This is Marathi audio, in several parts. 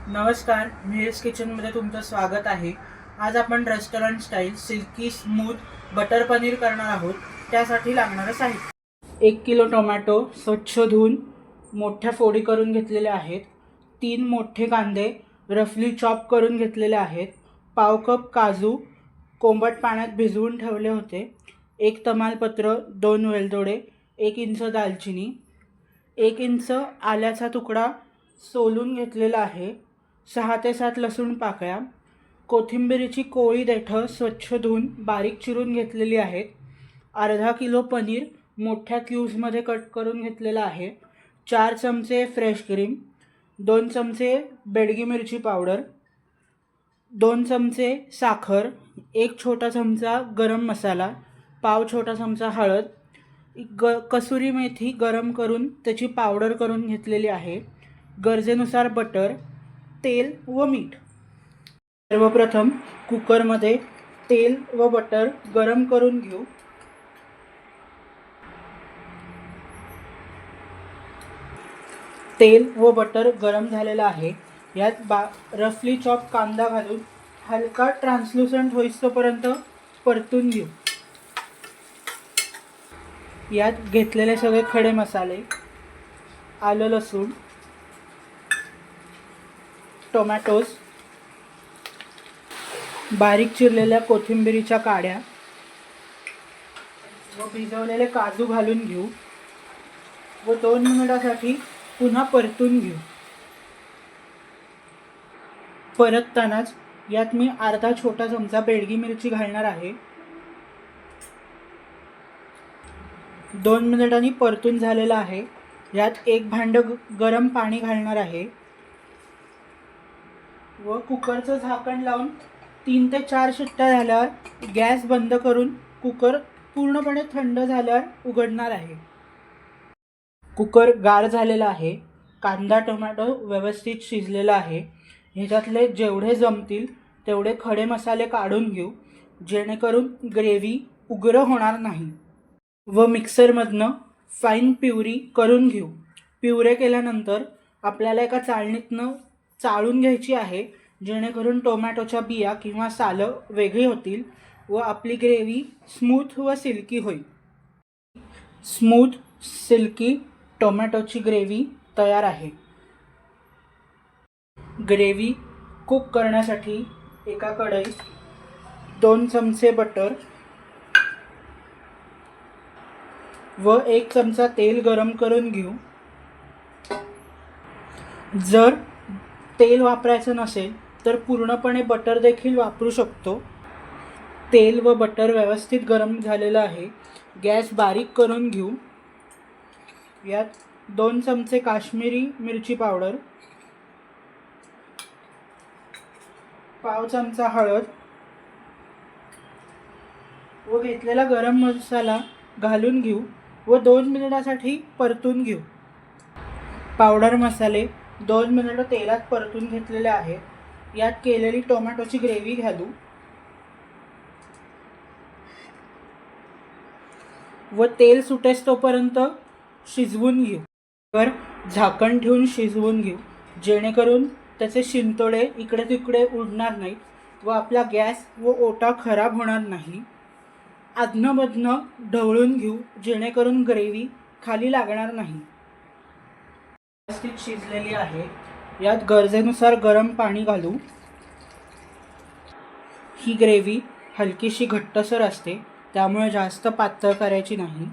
नमस्कार, मिहिर्स किचनमध्ये तुमचं स्वागत आहे। आज आपण restaurant style silkie smooth butter paneer करणार आहोत। त्यासाठी लागणारं साहित्य: 1 किलो टोमॅटो स्वच्छ धुवून मोठ्या फोडी करून घेतलेले आहेत। 3 मोठे कांदे रफली चॉप करून घेतलेले आहेत। पाव कप काजू कोमट पाण्यात भिजवून ठेवले होते। 1 तमालपत्र, 2 वेलदोडे, 1 इंच दालचिनी, 1 इंच आल्याचा तुकडा सोलून घेतलेला आहे। 6 ते 7 लसूण पाकळ्या, कोथिंबीरीची कोळी देठं स्वच्छ धुवून बारीक चिरून घेतलेली आहेत। अर्धा किलो पनीर मोठ्या क्यूब्समध्ये कट करून घेतलेला आहे। 4 चमचे फ्रेश क्रीम, 2 चमचे बेडगी मिरची पावडर, 2 चमचे साखर, 1 छोटा चमचा गरम मसाला, पाव छोटा चमचा हळद, कसुरी मेथी गरम करून त्याची पावडर करून घेतलेली आहे। गरजेनुसार बटर, तेल व मीठ। सर्वप्रथम कुकरमध्ये तेल व बटर गरम करून घेऊ। तेल व बटर गरम झालेलं आहे। यात रफली चॉप कांदा घालून हलका ट्रान्सलुसंट होईस्तोपर्यंत परतून घेऊ। यात घेतलेले सगळे खडे मसाले, आलं लसूण, टोमॅटोज, बारीक चिरलेल्या कोथिंबीरीच्या काड्या व भिजवलेले काजू घालून घेऊ व 2 मिनिटांसाठी पुन्हा परतून घेऊ। परततानाच यात मी अर्धा छोटा चमचा बेडगी मिरची घालणार आहे। 2 मिनिटांनी परतून झालेला आहे। यात 1 भांडं गरम पाणी घालणार आहे व कुकरचं झाकण लावून 3 ते 4 शिट्ट्या झाल्यावर गॅस बंद करून कुकर पूर्णपणे थंड झाल्यावर उघडणार आहे। कुकर गार झालेला आहे। कांदा टोमॅटो व्यवस्थित शिजलेला आहे। ह्याच्यातले जेवढे जमतील तेवढे खडे मसाले काढून घेऊ, जेणेकरून ग्रेव्ही उग्र होणार नाही व मिक्सरमधनं फाईन प्युरी करून घेऊ। प्युरे केल्यानंतर आपल्याला एका चाळणीतनं चाळून घ्यायची आहे, जेणेकरून टोमॅटोच्या बिया किंवा सालं वेगळी होतील व आपली ग्रेव्ही स्मूथ व सिल्की होईल। स्मूथ सिल्की टोमॅटोची ग्रेव्ही तयार आहे। ग्रेव्ही कुक करण्यासाठी एका कढईत 2 चमचे बटर व 1 चमचा तेल गरम करून घेऊ। जर तेल वापरायचं नसेल तर पूर्णपणे बटर देखील वापरू शकतो। तेल व बटर व्यवस्थित गरम झालेलं आहे। गॅस बारीक करून घेऊ। यात 2 चमचे काश्मीरी मिरची पावडर, पाव चमचा हळद व घेतलेला गरम मसाला घालून घेऊ व 2 मिनिटांसाठी परतून घेऊ। पावडर मसाले 2 मिनिटं तेलात परतून घेतलेले आहेत। यात केलेली टोमॅटोची ग्रेव्ही घालू व तेल सुटेस्तोपर्यंत शिजवून घेऊ। तर झाकण ठेवून शिजवून घेऊ, जेणेकरून त्याचे शिंतोडे इकडे तिकडे उडणार नाहीत व आपला गॅस व ओटा खराब होणार नाही। अधनमधनं ढवळून घेऊ, जेणेकरून ग्रेव्ही खाली लागणार नाही। व्यवस्थित शिजलेली आहे। यात गरजेनुसार गरम पाणी घालू। ही ग्रेव्ही हलकीशी घट्टसर असते, त्यामुळे जास्त पातळ करायची नाही।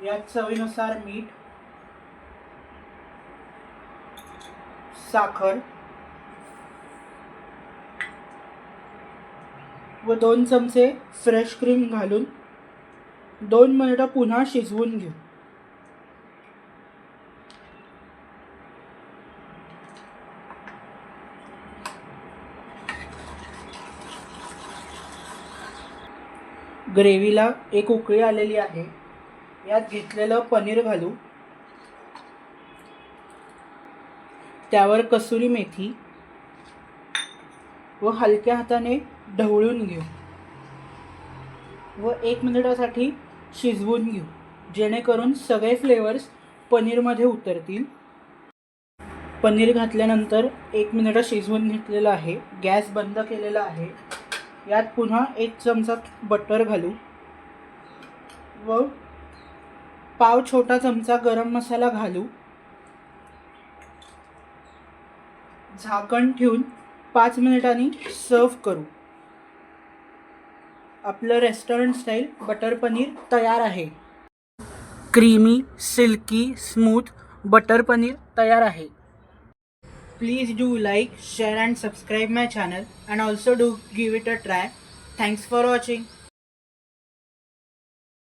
यात चवीनुसार मीठ, साखर व 2 चमचे फ्रेश क्रीम घालून 2 मिनिटं पुन्हा शिजवून घेऊ। ग्रेव्हीला एक उकळी आलेली आहे। यात घेतलेलं पनीर घालू, त्यावर कसुरी मेथी व हलक्या हाताने ढवळून घेऊ व 1 मिनिटासाठी शिजवून घेऊ, जेणेकरून सगळे फ्लेवर्स पनीरमध्ये उतरतील। पनीर घातल्यानंतर 1 मिनिट शिजवून घेतलेलं आहे. गॅस बंद केलेला आहे. यात पुन्हा 1 चमचा बटर घालू व पाव छोटा चमचा गरम मसाला घालू. झाकण ठेवून 5 मिनिटांनी सर्व करू. आपलं रेस्टॉरंट स्टाईल बटर पनीर तयार आहे. Creamy, silky, smooth butter paneer तयार आहे. Please do like, share and subscribe my channel and also do give it a try. Thanks for watching.